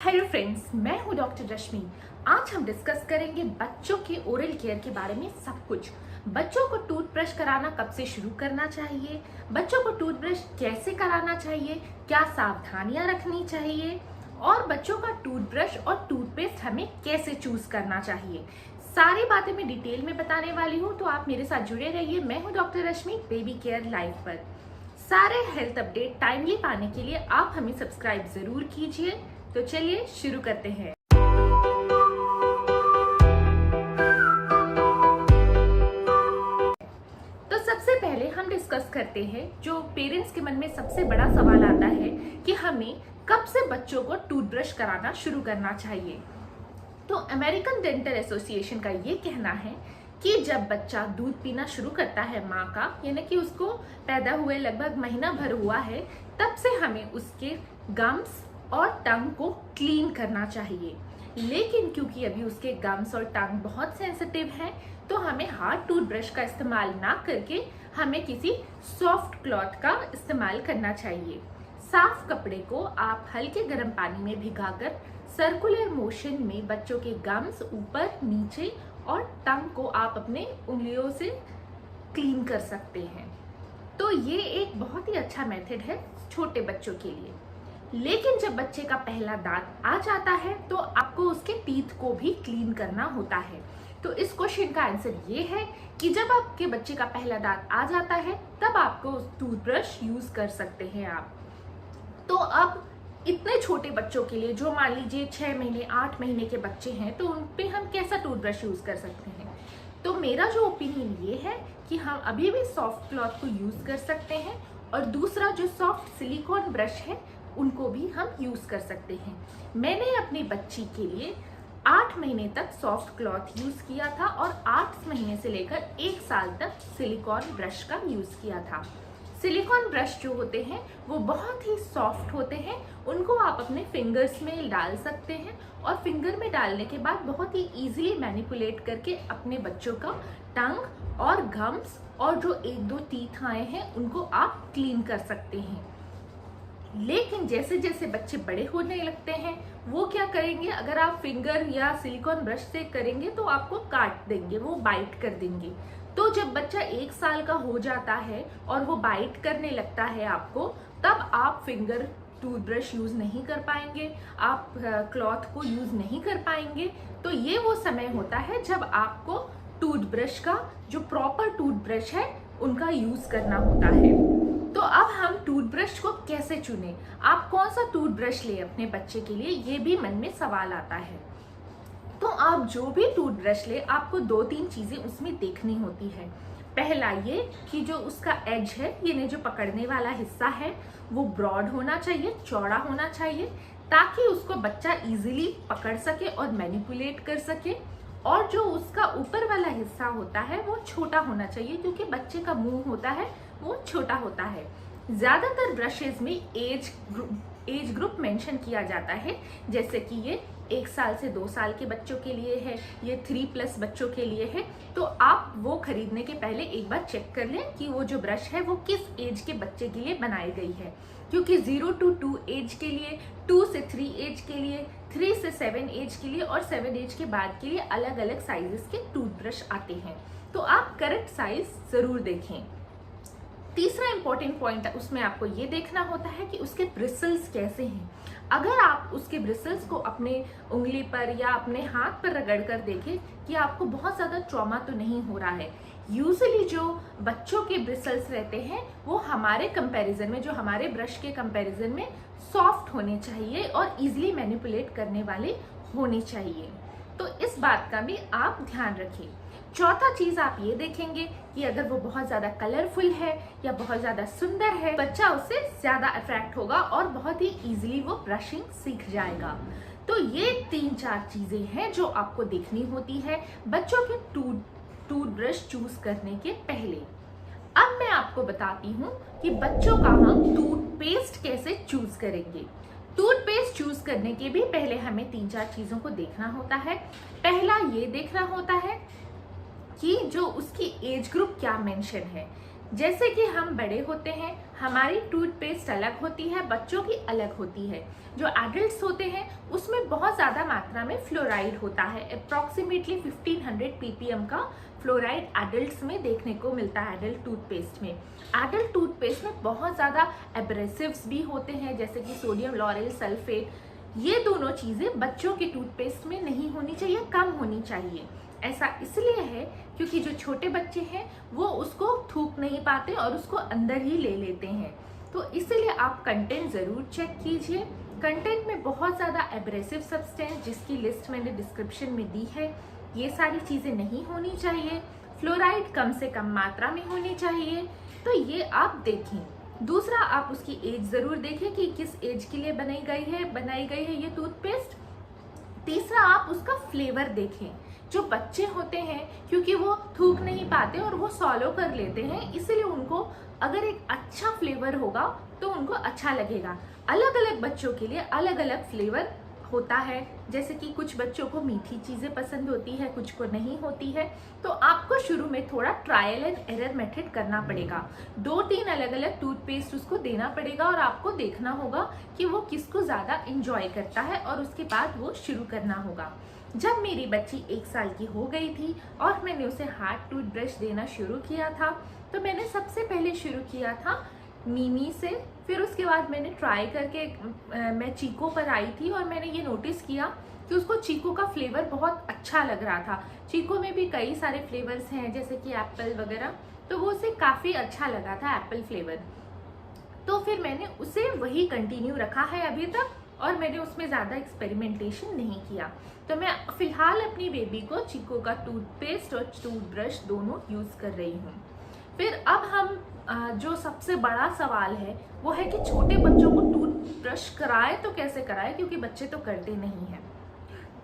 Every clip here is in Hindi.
हेलो फ्रेंड्स, मैं हूं डॉक्टर रश्मि। आज हम डिस्कस करेंगे बच्चों के ओरल केयर के बारे में सब कुछ। बच्चों को टूथब्रश कराना कब से शुरू करना चाहिए, बच्चों को टूथब्रश कैसे कराना चाहिए, क्या सावधानियां रखनी चाहिए और बच्चों का टूथब्रश और टूथपेस्ट हमें कैसे चूज करना चाहिए। सारी बातें मैं डिटेल में बताने वाली हूँ, तो आप मेरे साथ जुड़े रहिए। मैं हूँ डॉक्टर रश्मि, बेबी केयर लाइव पर। सारे हेल्थ अपडेट टाइमली पाने के लिए आप हमें सब्सक्राइब जरूर कीजिए। तो चलिए शुरू करते हैं। तो सबसे पहले हम डिस्कस करते हैं जो पेरेंट्स के मन में सबसे बड़ा सवाल आता है कि हमें कब से बच्चों को टूथब्रश कराना शुरू करना चाहिए। तो अमेरिकन डेंटल एसोसिएशन का ये कहना है कि जब बच्चा दूध पीना शुरू करता है माँ का, यानी कि उसको पैदा हुए लगभग महीना भर हुआ है, तब से हमें उसके गम्स और टंग को क्लीन करना चाहिए। लेकिन क्योंकि अभी उसके गम्स और टंग बहुत सेंसिटिव हैं, तो हमें हार्ड टूथब्रश का इस्तेमाल ना करके हमें किसी सॉफ्ट क्लॉथ का इस्तेमाल करना चाहिए। साफ कपड़े को आप हल्के गर्म पानी में भिगाकर सर्कुलर मोशन में बच्चों के गम्स ऊपर नीचे और टंग को आप अपने उंगलियों से क्लीन कर सकते हैं। तो ये एक बहुत ही अच्छा मेथड है छोटे बच्चों के लिए। लेकिन जब बच्चे का पहला दांत आ जाता है तो आपको उसके टीथ को भी क्लीन करना होता है। तो इस क्वेश्चन का आंसर ये है कि जब आपके बच्चे का पहला दांत आ जाता है तब आपको टूथब्रश यूज कर सकते हैं आप। तो अब इतने छोटे बच्चों के लिए, जो मान लीजिए 6 महीने 8 महीने के बच्चे हैं, तो उन पे हम कैसा टूथब्रश यूज कर सकते हैं। तो मेरा जो ओपिनियन ये है कि हम अभी भी सॉफ्ट क्लॉथ को यूज कर सकते हैं, और दूसरा जो सॉफ्ट सिलिकॉन ब्रश है उनको भी हम यूज कर सकते हैं। मैंने अपनी बच्ची के लिए 8 महीने तक सॉफ्ट क्लॉथ यूज किया था और 8 महीने से लेकर 1 साल तक सिलिकॉन ब्रश का यूज किया था। सिलिकॉन ब्रश जो होते हैं वो बहुत ही सॉफ्ट होते हैं, उनको आप अपने फिंगर्स में डाल सकते हैं और फिंगर में डालने के बाद बहुत ही इजीली मैनिपुलेट करके अपने बच्चों का टंग और गम्स और जो 1-2 टीथ आए हैं उनको आप क्लीन कर सकते हैं। लेकिन जैसे जैसे बच्चे बड़े होने लगते हैं वो क्या करेंगे, अगर आप फिंगर या सिलिकॉन ब्रश से करेंगे तो आपको काट देंगे, वो बाइट कर देंगे। तो जब बच्चा 1 साल का हो जाता है और वो बाइट करने लगता है आपको, तब आप फिंगर टूथब्रश यूज नहीं कर पाएंगे, आप क्लॉथ को यूज नहीं कर पाएंगे। तो ये वो समय होता है जब आपको टूथब्रश का, जो प्रॉपर टूथब्रश है, उनका यूज करना होता है। तो अब हम टूथब्रश को कैसे चुने, आप कौन सा टूथब्रश ले अपने बच्चे के लिए, ये भी मन में सवाल आता है। तो आप जो भी टूथब्रश ले, आपको 2-3 चीजें उसमें देखनी होती है। पहला ये कि जो उसका एज है, यानी जो पकड़ने वाला हिस्सा है, वो ब्रॉड होना चाहिए, चौड़ा होना चाहिए, ताकि उसको बच्चा इजीली पकड़ सके और मैनिपुलेट कर सके। और जो उसका ऊपर वाला हिस्सा होता है वो छोटा होना चाहिए, क्योंकि बच्चे का मुंह होता है वो छोटा होता है। ज्यादातर ब्रशेज में एज ग्रुप मेंशन किया जाता है, जैसे कि ये 1 साल से 2 साल के बच्चों के लिए है, ये 3+ बच्चों के लिए है। तो आप वो खरीदने के पहले एक बार चेक कर लें कि वो जो ब्रश है वो किस एज के बच्चे के लिए बनाई गई है, क्योंकि 0 to 2 एज के लिए, 2 से 3 एज के लिए, 3 से 7 एज के लिए और 7 एज के बाद के लिए अलग अलग साइजेस के टूथब्रश आते हैं। तो आप करेक्ट साइज जरूर देखें। तीसरा इंपॉर्टेंट पॉइंट उसमें आपको ये देखना होता है कि उसके ब्रिसल्स कैसे हैं। अगर आप उसके ब्रिसल्स को अपने उंगली पर या अपने हाथ पर रगड़ कर देखें कि आपको बहुत ज्यादा ट्रॉमा तो नहीं हो रहा है। यूजुअली जो बच्चों के ब्रिसल्स रहते हैं वो हमारे कंपैरिजन में, जो हमारे ब्रश के कंपैरिजन में सॉफ्ट होने चाहिए और इजीली मैनिपुलेट करने वाले होने चाहिए। तो इस बात का भी आप ध्यान रखें। चौथा चीज आप ये देखेंगे कि अगर वो बहुत ज्यादा कलरफुल है या बहुत ज्यादा सुंदर है, बच्चा उससे ज्यादा अट्रैक्ट होगा और बहुत ही इजीली वो ब्रशिंग सीख जाएगा। तो ये 3-4 चीजें हैं जो आपको देखनी होती है बच्चों के टूथब्रश चूज करने के पहले। अब मैं आपको बताती हूँ कि बच्चों का हम टूथपेस्ट कैसे चूज करेंगे। टूथपेस्ट चूज करने के भी पहले हमें 3-4 चीजों को देखना होता है। पहला ये देखना होता है कि जो उसकी एज ग्रुप क्या मेंशन है। जैसे कि हम बड़े होते हैं, हमारी टूथपेस्ट अलग होती है, बच्चों की अलग होती है। जो एडल्ट्स होते हैं उसमें बहुत ज़्यादा मात्रा में फ्लोराइड होता है। अप्रॉक्सीमेटली 1500 ppm का फ्लोराइड एडल्ट्स में देखने को मिलता है, एडल्ट टूथपेस्ट में। एडल्ट टूथपेस्ट में बहुत ज़्यादा एब्रेसिव्स भी होते हैं, जैसे कि सोडियम लॉरेल सल्फेट। ये दोनों चीज़ें बच्चों के टूथपेस्ट में नहीं होनी चाहिए, कम होनी चाहिए। ऐसा इसलिए है क्योंकि जो छोटे बच्चे हैं वो उसको थूक नहीं पाते और उसको अंदर ही ले लेते हैं। तो इसलिए आप कंटेंट ज़रूर चेक कीजिए। कंटेंट में बहुत ज़्यादा एब्रेसिव सब्सटेंस, जिसकी लिस्ट मैंने डिस्क्रिप्शन में दी है, ये सारी चीज़ें नहीं होनी चाहिए। फ्लोराइड कम से कम मात्रा में होनी चाहिए। तो ये आप देखें। दूसरा, आप उसकी एज ज़रूर देखें कि किस एज के लिए बनाई गई है ये टूथपेस्ट। तीसरा, आप उसका फ्लेवर देखें। जो बच्चे होते हैं क्योंकि वो थूक नहीं पाते और वो सॉलो कर लेते हैं, इसलिए उनको अगर एक अच्छा फ्लेवर होगा तो उनको अच्छा लगेगा। अलग अलग बच्चों के लिए अलग अलग फ्लेवर होता है। जैसे कि कुछ बच्चों को मीठी चीज़ें पसंद होती है, कुछ को नहीं होती है। तो आपको शुरू में थोड़ा ट्रायल एंड एरर मेथड करना पड़ेगा। 2-3 अलग अलग टूथपेस्ट उसको देना पड़ेगा और आपको देखना होगा कि वो किसको ज़्यादा इंजॉय करता है और उसके बाद वो शुरू करना होगा। जब मेरी बच्ची 1 साल की हो गई थी और मैंने उसे हार्ड टूथब्रश देना शुरू किया था, तो मैंने सबसे पहले शुरू किया था मिमी से। फिर उसके बाद मैंने ट्राई करके मैं चीको पर आई थी और मैंने ये नोटिस किया कि उसको चीको का फ्लेवर बहुत अच्छा लग रहा था। चीको में भी कई सारे फ्लेवर्स हैं, जैसे कि एप्पल वगैरह, तो वो उसे काफ़ी अच्छा लगा था एप्पल फ्लेवर। तो फिर मैंने उसे वही कंटिन्यू रखा है अभी तक और मैंने उसमें ज़्यादा एक्सपेरिमेंटेशन नहीं किया। तो मैं फ़िलहाल अपनी बेबी को चीको का टूथपेस्ट और टूथब्रश दोनों यूज़ कर रही हूँ। फिर अब हम जो सबसे बड़ा सवाल है वो है कि छोटे बच्चों को टूथब्रश कराए तो कैसे कराए, क्योंकि बच्चे तो करते नहीं हैं।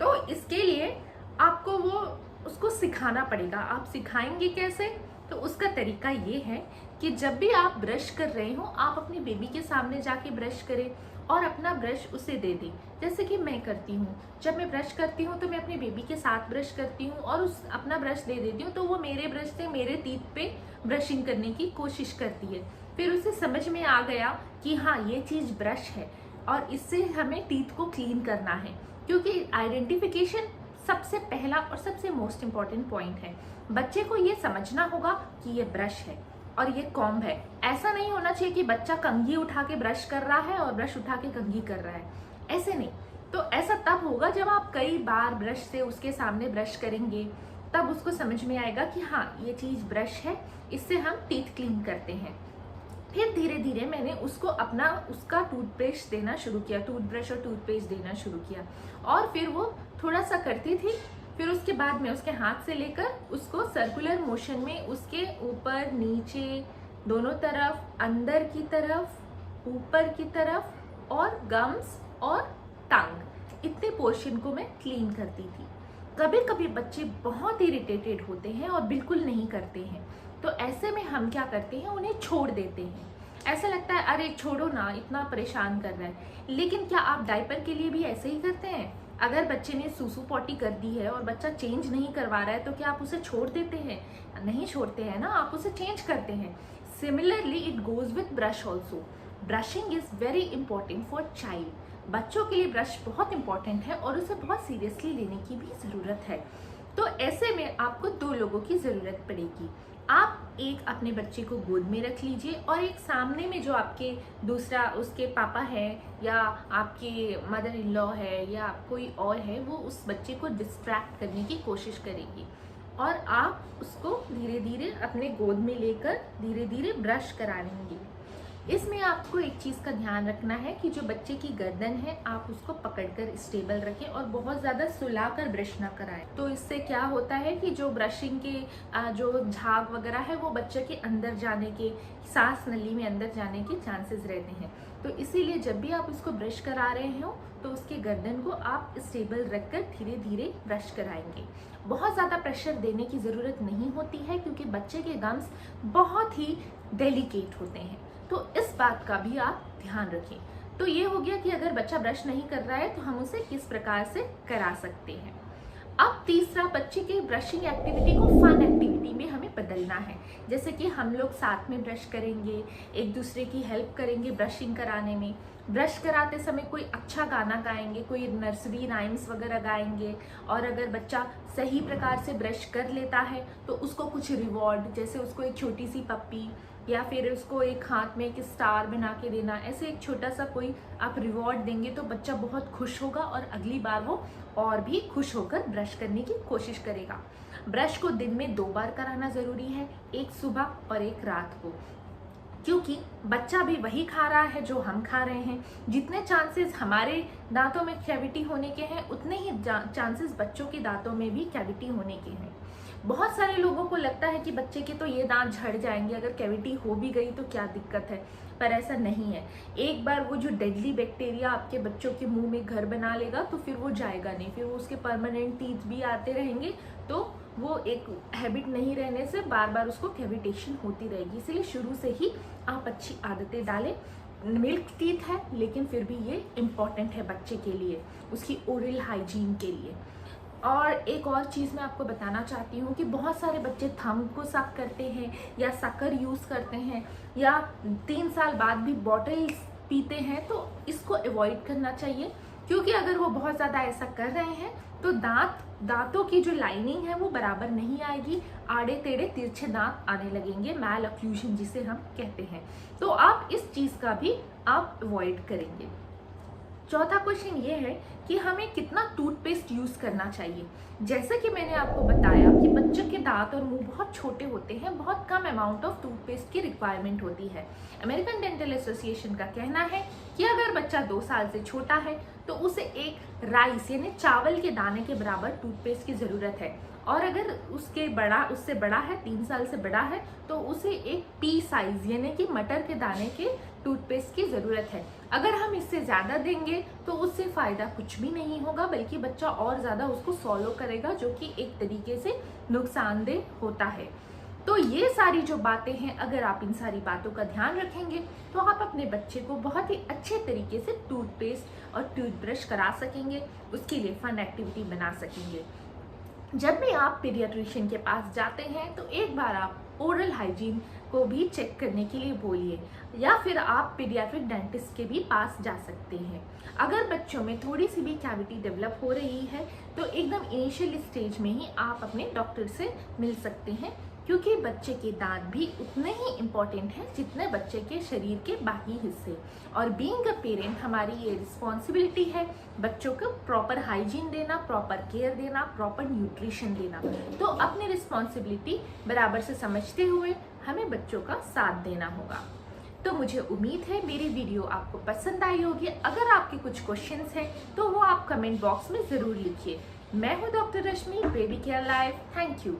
तो इसके लिए आपको वो उसको सिखाना पड़ेगा। आप सिखाएंगे कैसे? तो उसका तरीका ये है कि जब भी आप ब्रश कर रहे हो, आप अपनी बेबी के सामने जाके ब्रश करें और अपना ब्रश उसे दे दें। जैसे कि मैं करती हूँ, जब मैं ब्रश करती हूँ तो मैं अपनी बेबी के साथ ब्रश करती हूँ और उस अपना ब्रश दे देती हूँ, तो वो मेरे ब्रश से मेरे टीथ पे ब्रशिंग करने की कोशिश करती है। फिर उसे समझ में आ गया कि हाँ, ये चीज़ ब्रश है और इससे हमें टीथ को क्लीन करना है, क्योंकि आइडेंटिफिकेशन सबसे पहला और सबसे मोस्ट इम्पॉर्टेंट पॉइंट है। बच्चे को ये समझना होगा कि ये ब्रश है और ये कॉम्ब है। ऐसा नहीं होना चाहिए कि बच्चा कंघी उठा के ब्रश कर रहा है और ब्रश उठा के कंघी कर रहा है, ऐसे नहीं। तो ऐसा तब होगा जब आप कई बार ब्रश से उसके सामने ब्रश करेंगे, तब उसको समझ में आएगा कि हाँ, ये चीज़ ब्रश है, इससे हम टीथ क्लीन करते हैं। फिर धीरे धीरे मैंने उसको उसका टूथपेस्ट देना शुरू किया, टूथब्रश और टूथपेस्ट देना शुरू किया और फिर वो थोड़ा सा करती थी। फिर उसके बाद मैं उसके हाथ से लेकर उसको सर्कुलर मोशन में उसके ऊपर नीचे दोनों तरफ, अंदर की तरफ, ऊपर की तरफ और गम्स और टंग, इतने पोर्शन को मैं क्लीन करती थी। कभी कभी बच्चे बहुत इरिटेटेड होते हैं और बिल्कुल नहीं करते हैं, तो ऐसे में हम क्या करते हैं, उन्हें छोड़ देते हैं। ऐसा लगता है अरे छोड़ो ना, इतना परेशान कर रहा है। लेकिन क्या आप डायपर के लिए भी ऐसे ही करते हैं? अगर बच्चे ने सूसू पॉटी कर दी है और बच्चा चेंज नहीं करवा रहा है, तो क्या आप उसे छोड़ देते हैं? नहीं छोड़ते हैं ना, आप उसे चेंज करते हैं। Similarly it goes with brush also. Brushing is very important for child. बच्चों के लिए ब्रश बहुत इंपॉर्टेंट है और उसे बहुत सीरियसली लेने की भी ज़रूरत है। तो ऐसे में आपको 2 लोगों की ज़रूरत पड़ेगी। आप एक अपने बच्चे को गोद में रख लीजिए और एक सामने में जो आपके दूसरा उसके पापा है या आपके मदर इन लॉ है या कोई और है, वो उस बच्चे को डिस्ट्रैक्ट करने की कोशिश करेगी और आप उसको धीरे धीरे अपने गोद में लेकर धीरे धीरे ब्रश करा लेंगे। इसमें आपको एक चीज़ का ध्यान रखना है कि जो बच्चे की गर्दन है, आप उसको पकड़कर स्टेबल रखें और बहुत ज़्यादा सुलाकर ब्रश ना कराएं। तो इससे क्या होता है कि जो ब्रशिंग के जो झाग वगैरह है वो बच्चे के अंदर जाने के, सांस नली में अंदर जाने के चांसेस रहते हैं। तो इसीलिए जब भी आप उसको ब्रश करा रहे हो तो उसके गर्दन को आप स्टेबल रखकर धीरे धीरे ब्रश कराएंगे। बहुत ज़्यादा प्रेशर देने की ज़रूरत नहीं होती है, क्योंकि बच्चे के गम्स बहुत ही डेलिकेट होते हैं। तो इस बात का भी आप ध्यान रखें। तो ये हो गया कि अगर बच्चा ब्रश नहीं कर रहा है तो हम उसे किस प्रकार से करा सकते हैं। अब तीसरा, बच्चे के ब्रशिंग एक्टिविटी को फन एक्टिविटी में हमें बदलना है। जैसे कि हम लोग साथ में ब्रश करेंगे, एक दूसरे की हेल्प करेंगे ब्रशिंग कराने में। ब्रश कराते समय कोई अच्छा गाना गाएंगे, कोई नर्सरी राइम्स वगैरह गाएंगे, और अगर बच्चा सही प्रकार से ब्रश कर लेता है तो उसको कुछ रिवॉर्ड, जैसे उसको एक छोटी सी पप्पी या फिर उसको एक हाथ में एक स्टार बना के देना, ऐसे एक छोटा सा कोई आप रिवॉर्ड देंगे तो बच्चा बहुत खुश होगा और अगली बार वो और भी खुश होकर ब्रश करने की कोशिश करेगा। ब्रश को दिन में 2 बार कराना ज़रूरी है, एक सुबह और एक रात को, क्योंकि बच्चा भी वही खा रहा है जो हम खा रहे हैं। जितने चांसेस हमारे दांतों में कैविटी होने के हैं, उतने ही चांसेस बच्चों के दांतों में भी कैविटी होने के हैं। बहुत सारे लोगों को लगता है कि बच्चे के तो ये दांत झड़ जाएंगे, अगर कैविटी हो भी गई तो क्या दिक्कत है, पर ऐसा नहीं है। एक बार वो जो डेडली बैक्टीरिया आपके बच्चों के मुंह में घर बना लेगा तो फिर वो जाएगा नहीं, फिर वो उसके परमानेंट टीथ भी आते रहेंगे, तो वो एक हैबिट नहीं रहने से बार बार उसको कैविटेशन होती रहेगी। इसलिए शुरू से ही आप अच्छी आदतें डालें। मिल्क टीथ है लेकिन फिर भी ये इम्पॉर्टेंट है बच्चे के लिए, उसकी ओरल हाइजीन के लिए। और एक और चीज़ मैं आपको बताना चाहती हूँ कि बहुत सारे बच्चे थंब को सक करते हैं या शक्कर यूज़ करते हैं या 3 साल बाद भी बॉटल्स पीते हैं, तो इसको अवॉइड करना चाहिए। क्योंकि अगर वो बहुत ज़्यादा ऐसा कर रहे हैं तो दांतों की जो लाइनिंग है वो बराबर नहीं आएगी, आड़े टेढ़े तिरछे दांत आने लगेंगे, मैल ऑक्लूजन जिसे हम कहते हैं। तो आप इस चीज़ का भी आप अवॉइड करेंगे। चौथा क्वेश्चन ये है कि हमें कितना टूथपेस्ट यूज़ करना चाहिए। जैसे कि मैंने आपको बताया कि बच्चों के दांत और मुंह बहुत छोटे होते हैं, बहुत कम अमाउंट ऑफ टूथपेस्ट की रिक्वायरमेंट होती है। अमेरिकन डेंटल एसोसिएशन का कहना है कि अगर बच्चा 2 साल से छोटा है तो उसे एक राइस यानी चावल के दाने के बराबर टूथपेस्ट की ज़रूरत है, और अगर उससे बड़ा है, 3 साल से बड़ा है, तो उसे एक पी साइज यानी कि मटर के दाने के टूथपेस्ट की ज़रूरत है। अगर हम इससे ज़्यादा देंगे तो उससे फ़ायदा कुछ भी नहीं होगा, बल्कि बच्चा और ज़्यादा उसको फॉलो करेगा, जो कि एक तरीके से नुकसानदेह होता है। तो ये सारी जो बातें हैं, अगर आप इन सारी बातों का ध्यान रखेंगे तो आप अपने बच्चे को बहुत ही अच्छे तरीके से टूथपेस्ट और टूथब्रश करा सकेंगे, उसके लिए फन एक्टिविटी बना सकेंगे। जब भी आप पीडियाट्रिशियन के पास जाते हैं तो एक बार आप ओरल हाइजीन को भी चेक करने के लिए बोलिए, या फिर आप पीडियाट्रिक डेंटिस्ट के भी पास जा सकते हैं। अगर बच्चों में थोड़ी सी भी कैविटी डेवलप हो रही है तो एकदम इनिशियल स्टेज में ही आप अपने डॉक्टर से मिल सकते हैं, क्योंकि बच्चे के दांत भी उतने ही इम्पॉर्टेंट हैं जितने बच्चे के शरीर के बाकी हिस्से। और बीइंग अ पेरेंट हमारी ये रिस्पॉन्सिबिलिटी है बच्चों को प्रॉपर हाइजीन देना, प्रॉपर केयर देना, प्रॉपर न्यूट्रिशन देना। तो अपनी रिस्पॉन्सिबिलिटी बराबर से समझते हुए हमें बच्चों का साथ देना होगा। तो मुझे उम्मीद है मेरी वीडियो आपको पसंद आई होगी। अगर आपके कुछ क्वेश्चंस हैं तो वो आप कमेंट बॉक्स में ज़रूर लिखिए। मैं हूँ doctor Rashmi, baby care life. Thank you.